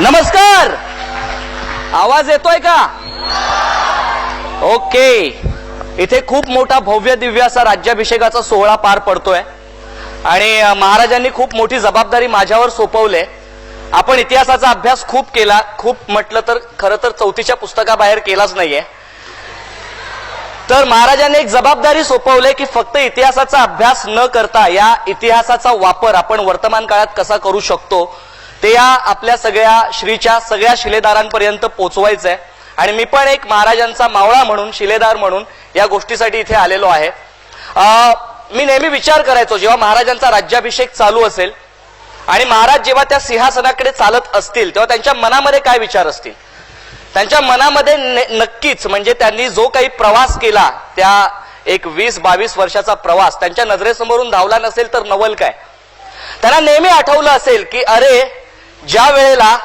नमस्कार, आवाज येतोय का? ओके. इथे खूप मोठा भव्य दिव्य असा राज्याभिषेकाचा सोहळा पार पडतोय आणि महाराजांनी खूप मोठी जबाबदारी माझ्यावर सोपवले. आपण इतिहासाचा अभ्यास खूप केला, खूप म्हटलं तर खरं तर चौथीच्या पुस्तकाबाहेर केलाच नाहीये. तर महाराजांनी एक जबाबदारी सोपवले की फक्त इतिहासाचा अभ्यास न करता या इतिहासाचा वापर आपण वर्तमान काळात कसा करू शकतो ते या आपल्या सगळ्या श्रीच्या सगळ्या शिलेदारांपर्यंत पोहोचवायचंय. आणि मी पण एक महाराजांचा मावळा म्हणून, शिलेदार म्हणून या गोष्टीसाठी इथे आलेलो आहे. मी नेहमी विचार करायचो जेव्हा महाराजांचा राज्याभिषेक चालू असेल आणि महाराज जेव्हा त्या सिंहासनाकडे चालत असतील तेव्हा त्यांच्या मनामध्ये काय विचार असतील. त्यांच्या मनामध्ये नक्कीच म्हणजे त्यांनी जो काही प्रवास केला, त्या एक 20-22 वर्षाचा प्रवास त्यांच्या नजरेसमोरून धावला नसेल तर नवल काय. त्यांना नेहमी आठवलं असेल की अरे, ज्या वेळेला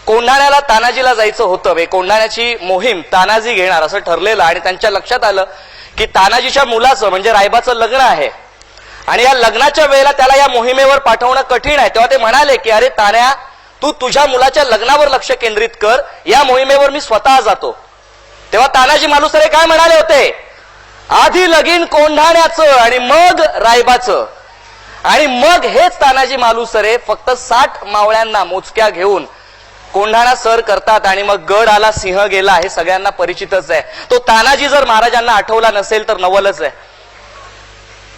कोंढाण्याला तानाजीला जायचं होतं, कोंढाण्याची मोहीम तानाजी घेणार असं ठरलेलं आणि त्यांच्या लक्षात आलं की तानाजीच्या मुलाचं म्हणजे रायबाचं लग्न आहे आणि या लग्नाच्या वेळेला त्याला या मोहिमेवर पाठवणं कठीण आहे. तेव्हा ते म्हणाले की अरे तान्या, तू तुझ्या मुलाच्या लग्नावर लक्ष केंद्रित कर, या मोहिमेवर मी स्वतः जातो. तेव्हा तानाजी मालुसरे काय म्हणाले होते, आधी लगीन कोंढाण्याचं आणि मग रायबाचं. आणि मग हेच तानाजी मालुसरे फक्त 60 मावळ्यांना मोजक्या घेऊन कोंढाणा सर करतात आणि मग गड आला सिंह गेला हे सगळ्यांना परिचितच आहे. तो तानाजी जर महाराजांना आठवला नसेल तर नवलच आहे.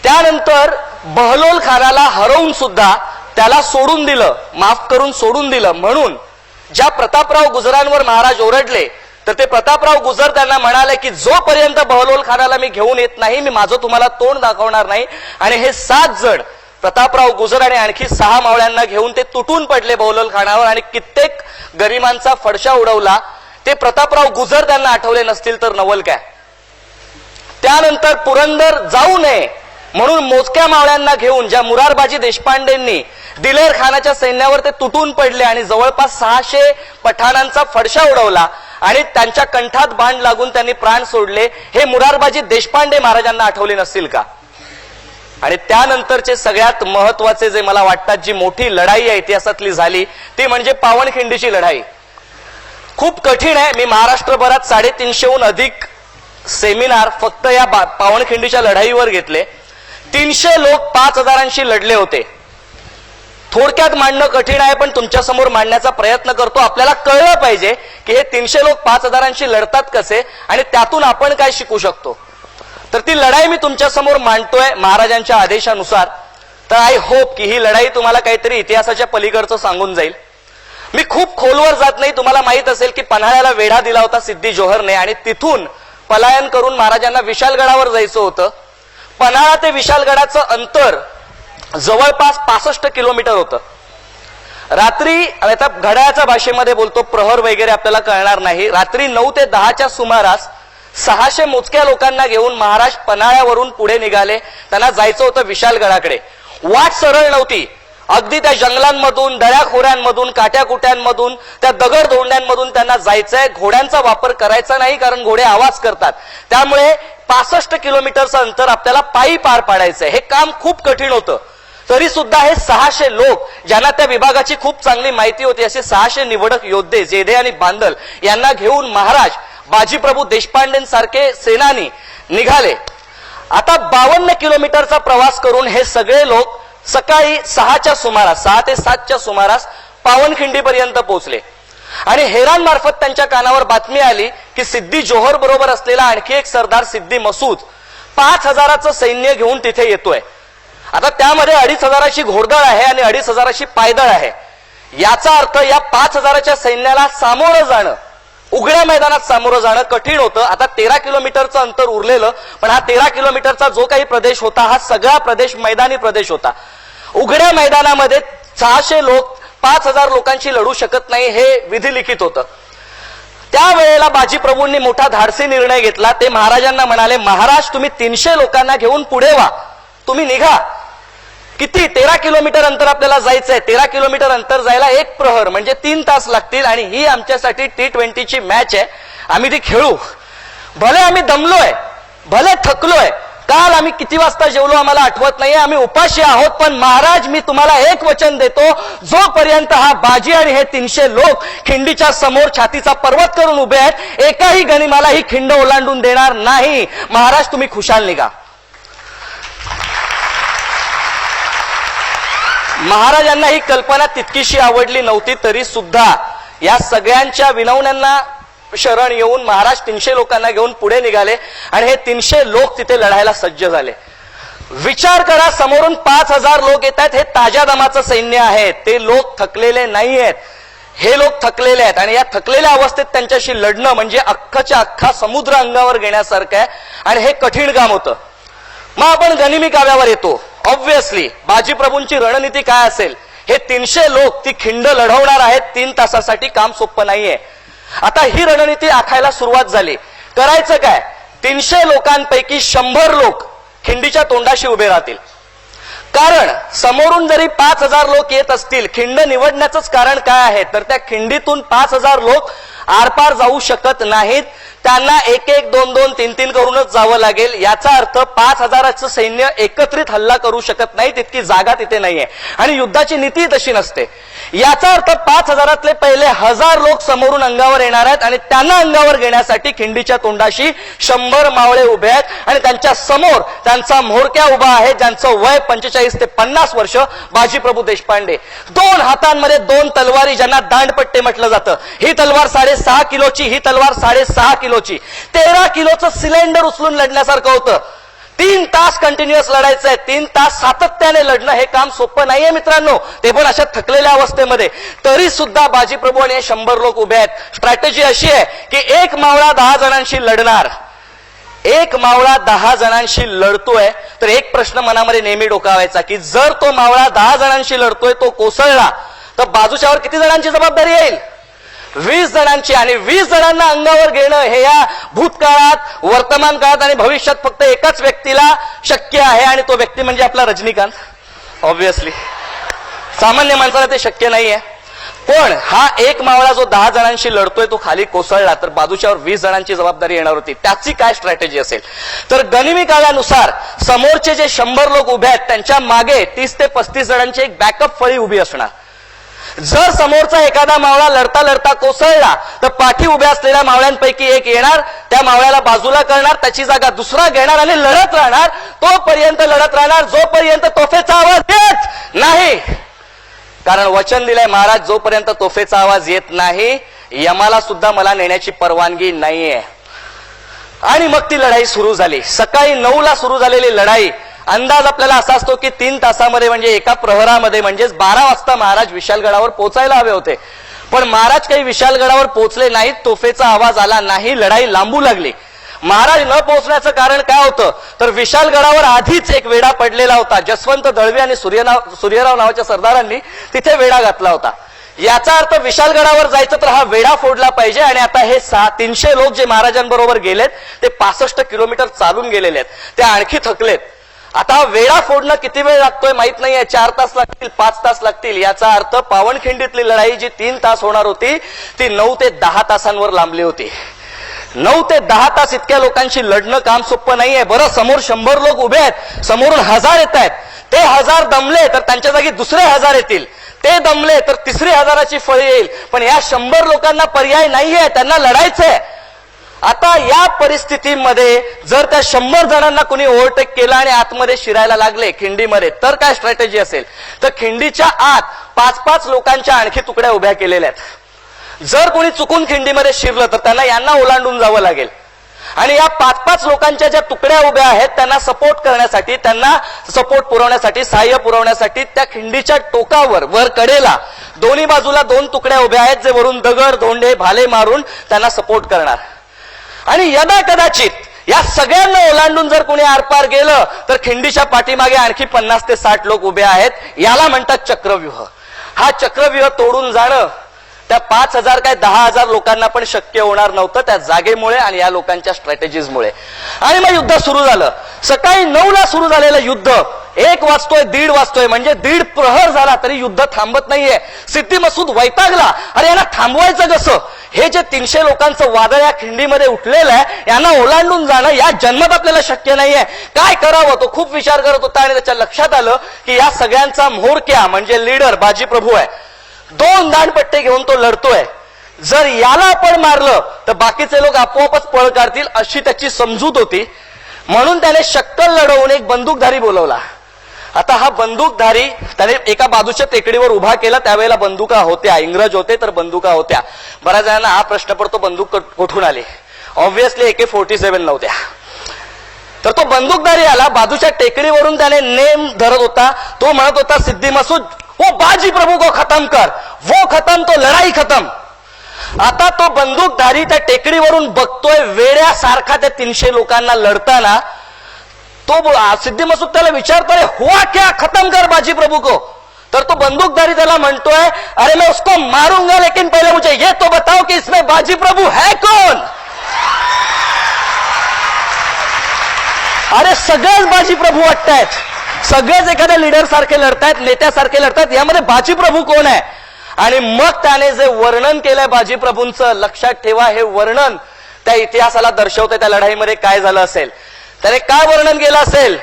त्यानंतर बहलोल खानाला हरवून सुद्धा त्याला सोडून दिलं, माफ करून सोडून दिलं. म्हणून ज्या प्रतापराव गुजरांवर महाराज ओरडले तर ते प्रतापराव गुजर त्यांना म्हणाले की जोपर्यंत बहलोल खानाला मी घेऊन येत नाही मी माझं तुम्हाला तोंड दाखवणार नाही. आणि हे 7 जण प्रतापराव गुजर आणि आणखी 6 मावळ्यांना घेऊन ते तुटून पडले बहलोल खानावर आणि कित्येक गरिबांचा फडशा उडवला. ते प्रतापराव गुजर त्यांना आठवले नसतील तर नवल काय. त्यानंतर पुरंदर जाऊ नये म्हणून मोजक्या मावळ्यांना घेऊन ज्या मुरारबाजी देशपांडेंनी दिलेर खानाच्या सैन्यावर ते तुटून पडले आणि जवळपास 600 पठाणांचा फडशा उडवला आणि त्यांच्या कंठात बाण लागून त्यांनी प्राण सोडले, हे मुरारबाजी देशपांडे महाराजांना आठवले नसतील का. आणि त्यानंतरचे सगळ्यात महत्वाचे जे मला वाटतात जी मोठी लढाई या इतिहासातली झाली ती म्हणजे पावनखिंडीची लढाई. खूप कठीण आहे. मी महाराष्ट्रभरात 350हून अधिक सेमिनार फक्त या पावनखिंडीच्या लढाईवर घेतले. 300 लोक 5000शी लढले होते. थोडक्यात मांडणं कठीण आहे पण तुमच्या समोर मांडण्याचा प्रयत्न करतो. आपल्याला कळलं पाहिजे की हे 300 लोक 5000शी लढतात कसे आणि त्यातून आपण काय शिकू शकतो. तर ती लढाई मी तुमच्या समोर मांडतोय महाराजांच्या आदेशानुसार. तर आय होप की ही लढाई तुम्हाला काहीतरी इतिहासाच्या पलीकडचं सांगून जाईल. मी खूप खोलवर जात नाही. तुम्हाला माहित असेल की पन्हाळ्याला वेढा दिला होता सिद्धी जोहरने आणि तिथून पलायन करून महाराजांना विशालगडावर जायचं होतं. पन्हाळा ते विशालगडाचं अंतर जवळपास 65 किलोमीटर होतं. रात्री, आता घड्याळाच्या भाषेमध्ये बोलतो, प्रहर वगैरे आपल्याला कळणार नाही, रात्री 9 ते 10च्या सुमारास 600 मोजक्या लोकांना घेऊन महाराज पन्हाळ्यावरून पुढे निघाले. त्यांना जायचं होतं विशालगडाकडे. वाट सरळ नव्हती. अगदी त्या जंगलांमधून, दऱ्याखोऱ्यांमधून, काट्याकुट्यांमधून, त्या दगडधोंड्यांमधून त्यांना जायचंय. घोड्यांचा वापर करायचा नाही कारण घोडे आवाज करतात. त्यामुळे 65 किलोमीटरचं अंतर आपल्याला पायी पार पाडायचंय. हे काम खूप कठीण होतं. तरी सुद्धा हे 600 लोक ज्यांना त्या विभागाची खूप चांगली माहिती होती असे 600 निवडक योद्धे जेधे आणि बांदल यांना घेऊन महाराज बाजीप्रभू देशपांडेंसारखे सेनानी निघाले. आता 52 किलोमीटरचा प्रवास करून हे सगळे लोक सकाळी 6च्या सुमारास, 6 ते 7च्या सुमारास पावनखिंडीपर्यंत पोहोचले. आणि हेरांमार्फत त्यांच्या कानावर बातमी आली की सिद्धी जोहर बरोबर असलेला आणखी एक सरदार सिद्धी मसूद 5000चं सैन्य घेऊन तिथे येतोय. आता त्यामध्ये 2500ची घोडदळ आहे आणि 2500ची पायदळ आहे. याचा अर्थ या 5000च्या सैन्याला सामोरं जाणं, उघड्या मैदानात सामोरं जाणं कठीण होतं. आता 13 किलोमीटरचं अंतर उरलेलं, पण हा 13 किलोमीटरचा जो काही प्रदेश होता हा सगळा प्रदेश मैदानी प्रदेश होता. उघड्या मैदानामध्ये 600 लोक 5000 लोकांशी लढू शकत नाही हे विधिलिखित होतं. त्यावेळेला बाजीप्रभूंनी मोठा धाडसी निर्णय घेतला. ते महाराजांना म्हणाले, महाराज तुम्ही 300 लोकांना घेऊन पुढे व्हा, तुम्ही निघा. किती 13 किलोमीटर अंतर आपल्याला जायचंय. 13 किलोमीटर अंतर जायला 1 प्रहर म्हणजे 3 तास लागतील आणि ही आमच्यासाठी T20ची मॅच आहे. आम्ही ती खेळू. भले आम्ही दमलोय, भले थकलोय, काल आम्ही किती वाजता जेवलो आम्हाला आठवत नाहीये, आम्ही उपाशी आहोत, पण महाराज मी तुम्हाला एक वचन देतो, जोपर्यंत हा बाजी आणि हे 300 लोक खिंडीच्या समोर छातीचा पर्वत करून उभे आहेत, एकाही गनिमाला ही खिंड ओलांडून देणार नाही. महाराज तुम्ही खुशाल निघा. महाराजांना ही कल्पना तितकीशी आवडली नव्हती, तरी सुद्धा या सगळ्यांच्या विनवण्यांना शरण येऊन महाराज 300 लोकांना घेऊन पुढे निघाले आणि हे 300 लोक तिथे लढायला सज्ज झाले. विचार करा, समोरून 5000 लोक येत आहेत. हे ताज्या दमाचं सैन्य आहे. ते लोक थकलेले नाही आहेत, हे लोक थकलेले आहेत आणि या थकलेल्या अवस्थेत त्यांच्याशी लढणं म्हणजे अख्खाच्या अख्खा समुद्र अंगावर घेण्यासारखं आहे आणि हे कठीण काम होतं. मग आपण गनिमी काव्यावर येतो. ऑब्व्हियसली बाजीप्रभूंची रणनीती काय असेल? हे 300 लोक ती खिंड लढवणार आहेत 3 तासासाठी. काम सोपं नाहीये. आता ही रणनीती आखायला सुरुवात झाली. करायचं काय? 300 लोकांपैकी 100 लोक खिंडीच्या तोंडाशी उभे राहतील. कारण समोरून जरी 5000 लोक येत असतील, खिंड निवडण्याचंच कारण काय आहे तर त्या खिंडीतून 5000 लोक आरपार जाऊ शकत नाहीत. त्यांना 1-1, 2-2, 3-3 करूनच जावं लागेल. याचा अर्थ 5000चं सैन्य एकत्रित हल्ला करू शकत नाही, तितकी जागा तिथे नाहीये आणि युद्धाची नीती तशी नसते. याचा अर्थ 5000तले पहिले 1000 लोक समोरून अंगावर येणार आहेत आणि त्यांना अंगावर घेण्यासाठी खिंडीच्या तोंडाशी 100 मावळे उभे आहेत आणि त्यांच्या समोर त्यांचा म्होरक्या उभा आहे, ज्यांचं वय 45 ते 50 वर्ष, बाजीप्रभू देशपांडे. 2 हातांमध्ये 2 तलवारी, ज्यांना दांडपट्टे म्हटलं जातं. ही तलवार 6.5 किलोची, ही तलवार 6.5 किलोची. 13 किलोचं सिलेंडर उचलून लढण्यासारखं होतं. 3 तास कंटिन्युअस लढायचंय. 3 तास सातत्याने लढणं हे काम सोपं नाहीये मित्रांनो, ते पण अशा थकलेल्या अवस्थेमध्ये. तरी सुद्धा बाजीप्रभू आणि 100 लोक उभे आहेत. स्ट्रॅटेजी अशी आहे की एक मावळा 10 जणांशी लढणार. एक मावळा 10 जणांशी लढतोय तर एक प्रश्न मनामध्ये नेहमी डोकावायचा की जर तो मावळा 10 जणांशी लढतोय, तो कोसळला तर बाजूच्यावर किती जणांची जबाबदारी येईल? 20 जणांची. आणि 20 जणांना अंगावर घेणं हे या भूतकाळात, वर्तमान काळात आणि भविष्यात फक्त एकाच व्यक्तीला शक्य आहे आणि तो व्यक्ती म्हणजे आपला रजनीकांत. ऑब्व्हियसली सामान्य माणसाला ते शक्य नाहीये. पण हा एक मावळा जो 10 जणांशी लढतोय तो खाली कोसळला तर बाजूच्यावर 20 जणांची जबाबदारी येणार होती. त्याची काय स्ट्रॅटेजी असेल? तर गनिमी काव्यानुसार समोरचे जे 100 लोक उभे आहेत त्यांच्या मागे 30 ते 35 जणांची एक बॅकअप फळी उभी असणार. जर समोरचा एखादा मावळा लढता लढता कोसळला तर पाठी उभ्या असलेल्या मावळ्यांपैकी एक येणार, त्या मावळ्याला बाजूला करणार, त्याची जागा दुसरा घेणार आणि लढत राहणार. तोपर्यंत लढत राहणार जोपर्यंत तोफेचा आवाज येत नाही. कारण वचन दिलंय महाराज, जोपर्यंत तोफेचा आवाज येत नाही यमाला सुद्धा मला नेण्याची परवानगी नाहीये. आणि मग ती लढाई सुरू झाली. सकाळी 9ला सुरू झालेली लढाई. अंदाज आपल्याला असा असतो की 3 तासामध्ये म्हणजे एका प्रहरामध्ये म्हणजेच 12 वाजता महाराज विशालगडावर पोहोचायला हवे होते. पण महाराज काही विशालगडावर पोहोचले नाहीत. तोफेचा आवाज आला नाही. लढाई लांबू लागली. महाराज न पोहोचण्याचं कारण काय होतं तर विशालगडावर आधीच एक वेढा पडलेला होता. जसवंत दळवी आणि सूर्यराव नावाच्या सरदारांनी तिथे वेढा घातला होता. याचा अर्थ विशालगडावर जायचं तर हा वेढा फोडला पाहिजे. आणि आता हे 300 लोक जे महाराजांबरोबर गेलेत ते 65 किलोमीटर चालून गेलेले आहेत. ते आणखी थकलेत. आता वेढा फोडणं किती वेळ लागतोय माहित नाहीये. 4 तास लागतील, 5 तास लागतील. याचा अर्थ पावनखिंडीतली लढाई जी 3 तास होणार होती ती 9 ते 10 तासांवर लांबली होती. 9 ते 10 तास इतक्या लोकांशी लढणं काम सोपं नाहीये. बरं, समोर 100 लोक उभे आहेत, समोरून 1000 येत आहेत. ते 1000 दमले तर त्यांच्या जागी दुसरे 1000 येतील. ते दमले तर तिसरी 1000ची फळी येईल. पण या 100 लोकांना पर्याय नाहीये, त्यांना लढायचंय. आता या परिस्थितीमध्ये जर त्या 100 जणांना कोणी ओव्हरटेक केलं आणि आतमध्ये शिरायला लागले खिंडीमध्ये तर काय स्ट्रॅटेजी असेल? तर खिंडीच्या आत 5-5 लोकांच्या आणखी तुकड्या उभ्या केलेल्या आहेत. जर कोणी चुकून खिंडीमध्ये शिरलं तर त्यांना यांना ओलांडून जावं लागेल. आणि या 5-5 लोकांच्या ज्या तुकड्या उभ्या आहेत त्यांना सपोर्ट करण्यासाठी, त्यांना सपोर्ट पुरवण्यासाठी, सहाय्य पुरवण्यासाठी त्या खिंडीच्या टोकावर वर कडेला दोन्ही बाजूला 2 तुकड्या उभ्या आहेत जे वरून दगड, धोंडे, भाले मारून त्यांना सपोर्ट करणार. आणि यदा कदाचित या सगळ्यांना ओलांडून जर कोणी आरपार गेलं तर खिंडीच्या पाठीमागे आणखी 50 ते 60 लोक उभे आहेत. याला म्हणतात चक्रव्यूह. हा चक्रव्यूह तोडून जाणं त्या 5,000 काय 10,000 लोकांना पण शक्य होणार नव्हतं त्या जागेमुळे आणि या लोकांच्या स्ट्रॅटेजीजमुळे. आणि मग युद्ध सुरू झालं. सकाळी 9ला सुरू झालेलं युद्ध 1 वाजतोय 1:30 वाजतोय, म्हणजे 1:30 प्रहर झाला तरी युद्ध थांबत नाहीये. सिद्दी मसूद वैतागला. अरे यांना थांबवायचं कसं? हे जे 300 लोकांचं वादळ या खिंडीमध्ये उठलेलं आहे, यांना ओलांडून जाणं या जन्मात आपल्याला शक्य नाहीये. काय करावं? तो खूप विचार करत होता आणि त्याच्या लक्षात आलं की या सगळ्यांचा म्होरक्या म्हणजे लीडर बाजी प्रभू आहे. 2 दांडपट्टे घेऊन तो लढतोय. जर याला आपण मारलं तर बाकीचे लोक आपोआपच पळ काढतील अशी त्याची समजूत होती. म्हणून त्याने शक्कल लढवून एक बंदूकधारी बोलवला. आता हा बंदूकधारी त्याने एका बाजूच्या टेकडीवर उभा केला. त्यावेळेला बंदुका होत्या, इंग्रज होते तर बंदुका होत्या. बऱ्याच जणांना हा प्रश्न पडतो बंदूक कुठून आली? ऑब्व्हियसली AK-47 नव्हत्या. तर तो बंदूकधारी आला, बाजूच्या टेकडीवरून त्याने नेम धरत होता. तो म्हणत होता सिद्दी मसूद वो बाजी प्रभू को खत्म कर, वो खत्म तो लढाई खत्म. आता तो बंदूकधारी त्या टेकडीवरून बघतोय वेड्यासारखा त्या 300 लोकांना लढताना. तो सिद्दी मसूद त्याला विचारतोय हुआ क्या, खत्म कर बाजी प्रभू को. तर तो बंदूकधारी त्याला म्हणतोय अरे मैं उसको मारूंगा लेकिन पहले मुझे ये तो बताओ कि इसमें बाजी प्रभू है कौन. अरे सगळेच बाजी प्रभू वाटतायत, सगळेच एखाद्या लीडर सारखे लढतायत, नेत्यासारखे लढतायत, यामध्ये बाजी प्रभू कोण आहे? आणि मग त्याने जे वर्णन केलंय बाजी प्रभूंचं, लक्षात ठेवा हे वर्णन त्या इतिहासाला दर्शवते त्या लढाईमध्ये काय झालं असेल. त्याने काय वर्णन केलं असेल?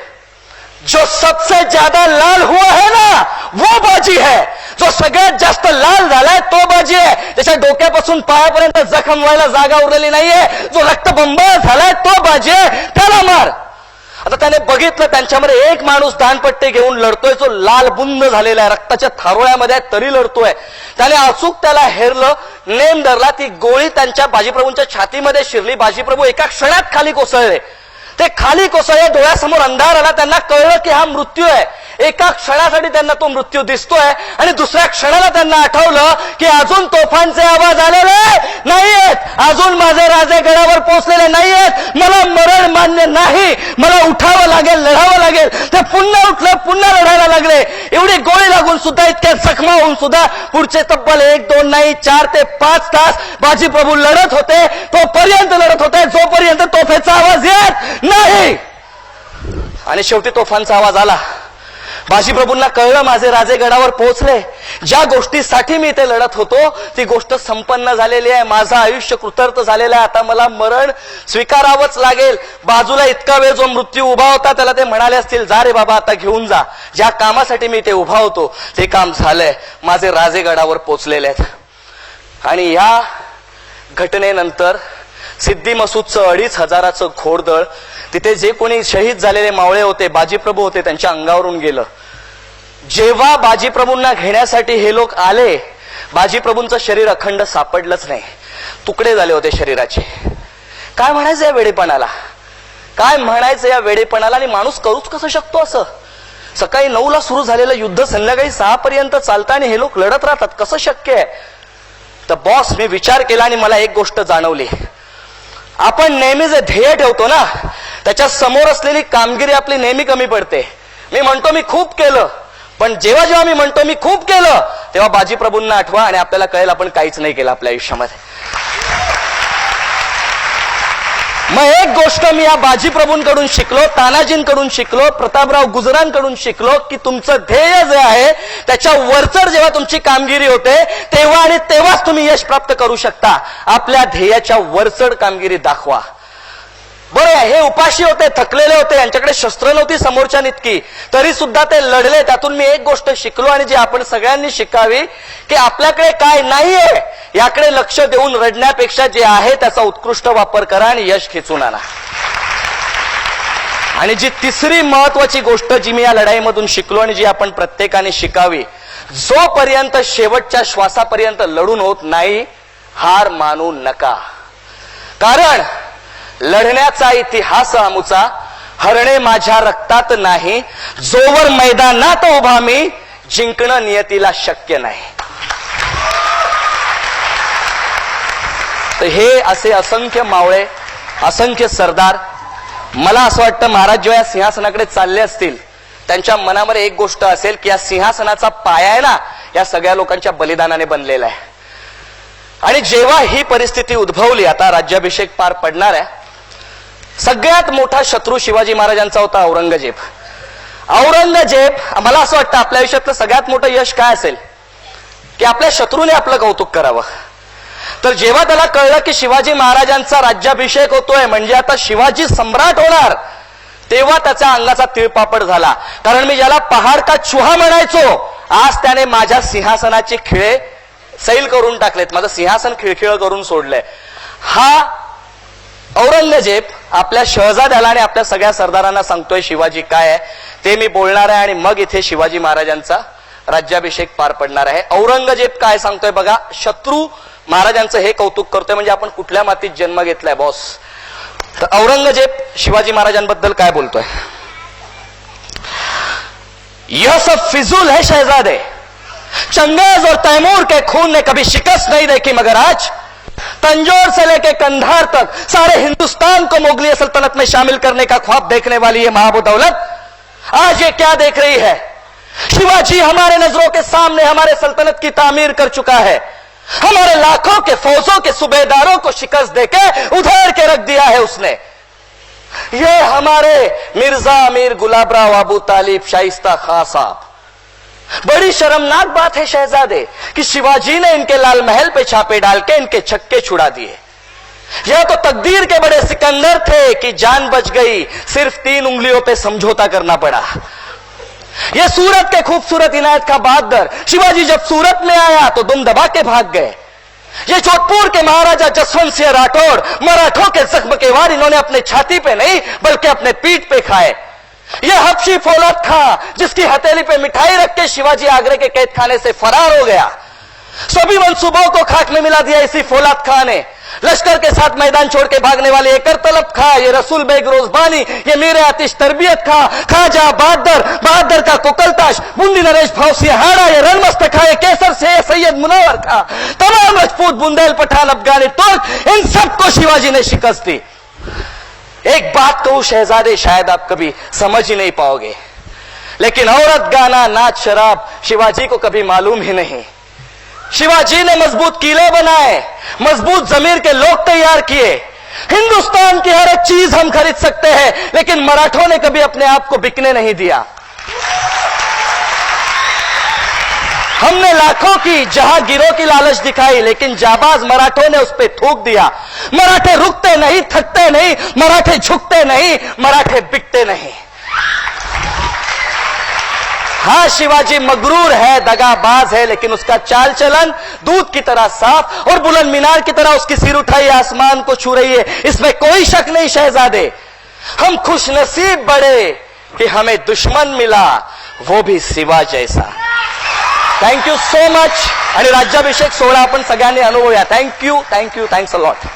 जो सबसे ज्यादा लाल हुआ है ना वो बाजी है. जो सगळ्यात जास्त लाल झालाय तो बाजी आहे. त्याच्या डोक्यापासून पायापर्यंत जखम व्हायला जागा उरलेली नाहीये. जो रक्तबंबाळ झालाय तो बाजी आहे, त्याला मार. आता त्याने बघितलं त्यांच्यामध्ये एक माणूस दानपट्टे घेऊन लढतोय जो लाल बुंद झालेला आहे, रक्ताच्या थारोळ्यामध्ये तरी लढतोय. त्याने अचूक त्याला हेरलं, नेम धरला. ती गोळी त्यांच्या बाजीप्रभूंच्या छातीमध्ये शिरली. बाजीप्रभू एका क्षणात खाली कोसळले. ते खाली कोसळले, डोळ्यासमोर अंधार आला. त्यांना कळलं की हा मृत्यू आहे. एका क्षणासाठी त्यांना तो मृत्यू दिसतोय आणि दुसऱ्या क्षणाला त्यांना आठवलं की अजून तोफांचे आवाज आलेले नाहीयेत, अजून माझे राजे गडावर पोहोचलेले नाहीयेत. मला मरण मान्य नाही, मला उठावं लागेल, लढावं लागेल. ते पुन्हा उठलं, पुन्हा लढायला लागले. एवढी गोळी लागून सुद्धा, इतक्या जखमा होऊन सुद्धा पुढचे तब्बल 1, 2 नाही 4 ते 5 तास बाजी प्रभू लढत होते. तोपर्यंत लढत होते जोपर्यंत तोफेचा आवाज येत नाही. आणि शेवटी तोफांचा आवाज आला. बाजीप्रभूंना कळलं माझे राजे गडावर पोहोचले. ज्या गोष्टीसाठी मी इथे लढत होतो ती गोष्ट संपन्न झालेली आहे. माझं आयुष्य कृतार्थ झालेलं आहे. आता मला मरण स्वीकारावंच लागेल. बाजूला इतका वेळ जो मृत्यू उभा होता त्याला ते म्हणाले असतील जा रे बाबा आता घेऊन जा. ज्या कामासाठी मी इथे उभा होतो ते काम झालंय. माझे राजे गडावर पोहोचलेले आहेत. आणि या घटनेनंतर सिद्दी मसूदचं 2,500 घोडदळ, तिथे जे कोणी शहीद झालेले मावळे होते, बाजीप्रभू होते, त्यांच्या अंगावरून गेलं. जेव्हा बाजीप्रभूंना घेण्यासाठी हे लोक आले, बाजीप्रभूंचं शरीर अखंड सापडलंच नाही. तुकडे झाले होते शरीराचे. काय म्हणायचं या वेडेपणाला? काय म्हणायचं या वेडेपणाला? आणि माणूस करूच कसं शकतो असं? सकाळी 9ला सुरू झालेलं युद्ध संध्याकाळी 6 पर्यंत चालतं आणि हे लोक लढत राहतात, कसं शक्य आहे? तर बॉस, मी विचार केला आणि मला एक गोष्ट जाणवली. आपण नेहमी जे ध्येय ठेवतो ना त्याच्या समोर असलेली कामगिरी आपली नेहमी कमी पडते. मी म्हणतो मी खूप केलं, पण जेव्हा जेव्हा मी म्हणतो मी खूप केलं तेव्हा बाजीप्रभूंना आठवा आणि आपल्याला कळेल आपण काहीच नाही केलं आपल्या आयुष्यामध्ये. मग एक गोष्ट मी या बाजीप्रभूंकडून शिकलो, तानाजींकडून शिकलो, प्रतापराव गुजरांकडून शिकलो की तुमचं ध्येय जे आहे त्याच्या वरचढ जेव्हा तुमची कामगिरी होते तेव्हा आणि तेव्हाच तुम्ही यश प्राप्त करू शकता. आपल्या ध्येयाच्या वरचढ कामगिरी दाखवा. बरं, हे उपाशी होते, थकलेले होते, यांच्याकडे शस्त्र नव्हती समोरच्या इतकी, तरी सुद्धा ते लढले. त्यातून मी एक गोष्ट शिकलो आणि जी आपण सगळ्यांनी शिकावी की आपल्याकडे काय नाहीये याकडे लक्ष देऊन रडण्यापेक्षा जे आहे त्याचा उत्कृष्ट वापर करा आणि यश खेचून आणा. आणि जी तिसरी महत्वाची गोष्ट जी मी या लढाईमधून शिकलो आणि जी आपण प्रत्येकाने शिकावी, जोपर्यंत शेवटच्या श्वासापर्यंत लढून होत नाही हार मानू नका. कारण लढण्याचा इतिहास आमुचा, हरणे माझ्या रक्तात नाही, जोवर मैदानात उभा मी जिंकणं नियतीला शक्य नाही. तर हे असे असंख्य मावळे, असंख्य सरदार, मला असं वाटतं महाराज जेव्हा या सिंहासनाकडे चालले असतील त्यांच्या मनामध्ये एक गोष्ट असेल की या सिंहासनाचा पाया आहे ना या सगळ्या लोकांच्या बलिदानाने बनलेला आहे. आणि जेव्हा ही परिस्थिती उद्भवली, आता राज्याभिषेक पार पडणार आहे, सगळ्यात मोठा शत्रू शिवाजी महाराजांचा होता औरंगजेब. मला असं वाटतं आपल्या आयुष्यातलं सगळ्यात मोठं यश काय असेल की आपल्या शत्रूने आपलं कौतुक करावं. तर जेव्हा त्याला कळलं की शिवाजी महाराजांचा राज्याभिषेक होतोय, म्हणजे आता शिवाजी सम्राट होणार, तेव्हा त्याच्या अंगाचा तिळपापड झाला. कारण मी ज्याला पहाड का चुहा म्हणायचो, आज त्याने माझ्या सिंहासनाचे खिळे सैल करून टाकलेत, माझं सिंहासन खिळखिळ करून सोडलंय. हा औरंगजेब आपल्या शहजाद्याला आणि आपल्या सगळ्या सरदारांना सांगतोय शिवाजी काय आहे ते मी बोलणार आहे, आणि मग इथे शिवाजी महाराजांचा राज्याभिषेक पार पडणार आहे. औरंगजेब काय सांगतोय बघा. शत्रू महाराजांचं हे कौतुक करतोय म्हणजे आपण कुठल्या मातीत जन्म घेतलाय बॉस. तर औरंगजेब शिवाजी महाराजांबद्दल काय बोलतोय. यह सब फिजूल है शहजादे, चंगेज और तैमूर के खून ने कभी शिकस्त नहीं देखी, मगर आज तंजौर से लेके कंधार तक सारे हिंदुस्तान को मुगलिया सल्तनत में शामिल करने का ख्वाब देखने वाली ये महाबदौलत आज ये क्या देख रही है. शिवाजी हमारे नजरों के सामने हमारे सल्तनत की तामीर कर चुका है. हमारे लाखों के फौजों के सूबेदारों को शिकस्त देके उधेड़ के रख दिया है उसने. ये हमारे मिर्जा अमीर गुलाबराव अबू तालिब शाइस्ता खां साहब. बड़ी शर्मनाक बात है शहजादे कि शिवाजी ने इनके लाल महल पे छापे डाल के इनके छक्के छुड़ा दिए. यह तो तकदीर के बड़े सिकंदर थे कि जान बच गई, सिर्फ 3 उंगलियों पे समझौता करना पड़ा. ये सूरत के खूबसूरत इनायत का बहादुर शिवाजी जब सूरत में आया तो दुम दबा के भाग गए. ये जोधपुर के महाराजा जसवंत सिंह राठौड़ मराठों के जख्म के वार इन्होंने अपने छाती पे नहीं बल्कि अपने पीठ पे खाए. यह हबशी फौलाद खां जिसकी हथेली पे मिठाई रख के शिवाजी आगरे के कैद खाने से फरार हो गया, सभी मंसूबों को खाक में मिला दिया इसी फौलाद खां ने. लश्कर के साथ मैदान छोड़ के भागने वाले एकर तलब खां, ये रसूल बेग रोजबानी, ये मीर आतिश तरबियत खां, खाजा बहादुर का कुकलताश, बूंदी नरेश भाव सिंहाड़ा, ये रणमस्त खां, ये केसर से सैयद मुनव्वर खां, तमाम राजपूत बुंदेल पठान अफगानी तुर्क, इन सबको शिवाजी ने शिकस्त दी. एक बात कहूं शहजादे, शायद आप कभी समझ ही नहीं पाओगे, लेकिन औरत गाना नाच शराब शिवाजी को कभी मालूम ही नहीं. शिवाजी ने मजबूत किले बनाए, मजबूत जमीर के लोग तैयार किए. हिंदुस्तान की हर एक चीज हम खरीद सकते हैं, लेकिन मराठों ने कभी अपने आप को बिकने नहीं दिया. हमने लाखों की जहांगीरों की लालच दिखाई, लेकिन जाबाज मराठों ने उस पर थूक दिया. मराठे रुकते नहीं, थकते नहीं, मराठे झुकते नहीं, मराठे बिकते नहीं. हाँ, शिवाजी मगरूर है, दगाबाज है, लेकिन उसका चाल चलन दूध की तरह साफ और बुलंद मीनार की तरह उसकी सिर उठाई आसमान को छू रही है, इसमें कोई शक नहीं शहजादे. हम खुशनसीब बड़े कि हमें दुश्मन मिला, वो भी शिवा जैसा. Thank you so much. आणि राज्याभिषेक सोहळा आपण सगळ्यांनी अनुभवूया. Thank you, thank you, thanks a lot.